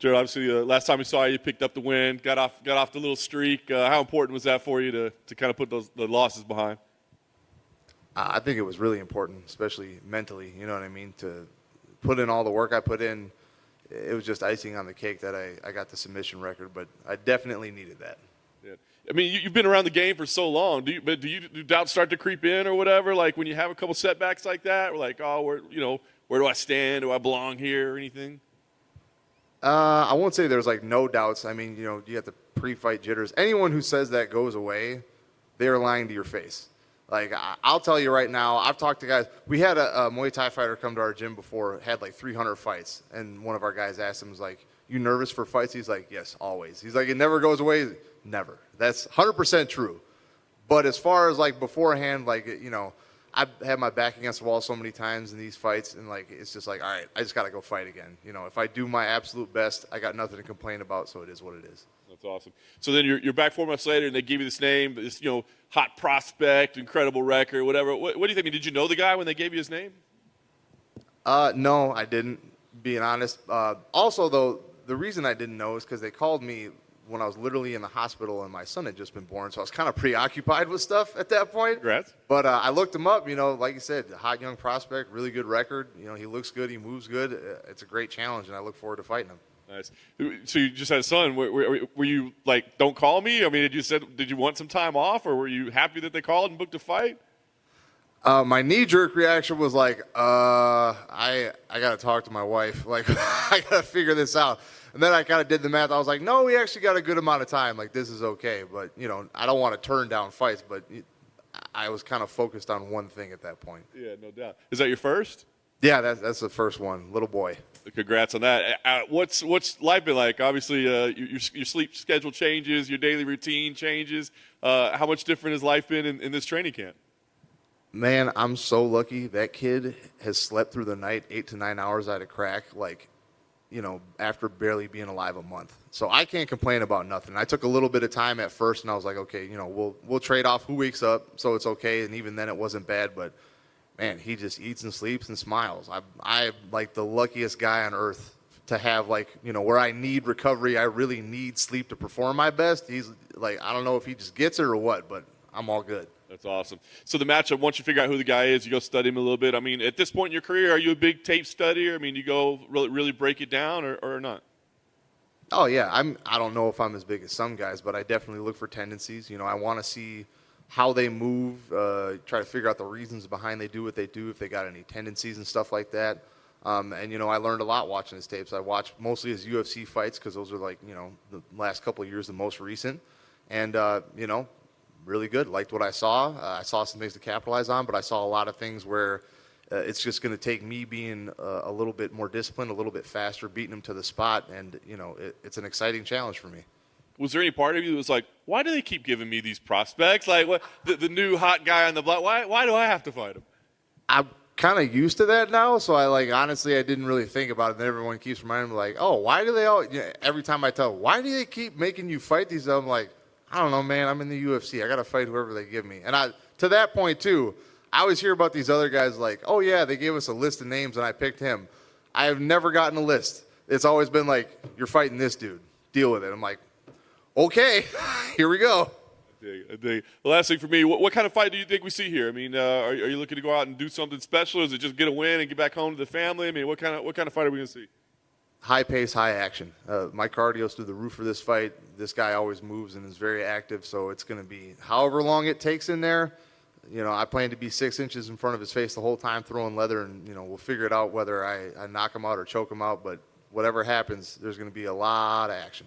Gerald, obviously, last time we saw you, picked up the win, got off the little streak. How important was that for you to kind of put the losses behind? I think it was really important, especially mentally. You know what I mean? To put in all the work I put in, it was just icing on the cake that I got the submission record. But I definitely needed that. Yeah. I mean, you've been around the game for so long. Do doubts start to creep in or whatever? Like when you have a couple setbacks like that, we're like, oh, where do I stand? Do I belong here or anything? I won't say there's like no doubts. I mean, you got the pre-fight jitters. Anyone who says that goes away, they're lying to your face. Like, I'll tell you right now, I've talked to guys. We had a Muay Thai fighter come to our gym before, had like 300 fights. And one of our guys asked him, was like, you nervous for fights? He's like, yes, always. He's like, it never goes away. Never. That's 100% true. But as far as like beforehand, like, I've had my back against the wall so many times in these fights, and like it's just like, all right, I just got to go fight again. If I do my absolute best, I got nothing to complain about, so it is what it is. That's awesome. So then you're back 4 months later, and they give you this name, this hot prospect, incredible record, whatever. What do you think? I mean, did you know the guy when they gave you his name? No, I didn't. Being honest. Also, though, the reason I didn't know is because they called me when I was literally in the hospital and my son had just been born, so I was kind of preoccupied with stuff at that point. Congrats. But I looked him up, like you said, hot young prospect, really good record. He looks good, he moves good. It's a great challenge, and I look forward to fighting him. Nice. So you just had a son. Were you like, don't call me? I mean, did you want some time off, or were you happy that they called and booked a fight? My knee-jerk reaction was like, I got to talk to my wife. Like, I got to figure this out. And then I kind of did the math. I was like, no, we actually got a good amount of time. Like, this is okay. But, I don't want to turn down fights. But I was kind of focused on one thing at that point. Yeah, no doubt. Is that your first? Yeah, that's the first one. Little boy. Congrats on that. What's life been like? Obviously, your sleep schedule changes. Your daily routine changes. How much different has life been in this training camp? Man, I'm so lucky. That kid has slept through the night 8 to 9 hours out of crack, like, after barely being alive a month. So I can't complain about nothing. I took a little bit of time at first, and I was like, okay, we'll trade off who wakes up, so it's okay. And even then, it wasn't bad. But man, he just eats and sleeps and smiles. I'm like the luckiest guy on earth to have, like, where I need recovery, I really need sleep to perform my best. He's like, I don't know if he just gets it or what, but I'm all good. That's awesome. So the matchup, once you figure out who the guy is, you go study him a little bit. I mean, at this point in your career, are you a big tape studier? I mean, you go really break it down or not? Oh, yeah. I don't know if I'm as big as some guys, but I definitely look for tendencies. I want to see how they move, try to figure out the reasons behind they do what they do, if they got any tendencies and stuff like that. And, I learned a lot watching his tapes. I watched mostly his UFC fights because those are, like, the last couple of years the most recent. And, really good. Liked what I saw. I saw some things to capitalize on, but I saw a lot of things where it's just going to take me being a little bit more disciplined, a little bit faster, beating him to the spot, and it's an exciting challenge for me. Was there any part of you that was like, why do they keep giving me these prospects? Like, what the new hot guy on the block? Why do I have to fight him? I'm kind of used to that now, so honestly, I didn't really think about it. And everyone keeps reminding me, like, oh, why do they all? Every time I tell, why do they keep making you fight these? I'm like, I don't know, man. I'm in the UFC. I got to fight whoever they give me. And to that point, too, I always hear about these other guys like, oh, yeah, they gave us a list of names, and I picked him. I have never gotten a list. It's always been like, you're fighting this dude. Deal with it. I'm like, okay, here we go. I dig. The last thing for me, what kind of fight do you think we see here? I mean, are you looking to go out and do something special? Is it just get a win and get back home to the family? I mean, what kind of fight are we going to see? High pace, high action. My cardio's through the roof for this fight. This guy always moves and is very active, so it's going to be however long it takes in there. I plan to be 6 inches in front of his face the whole time throwing leather, and, we'll figure it out whether I knock him out or choke him out. But whatever happens, there's going to be a lot of action.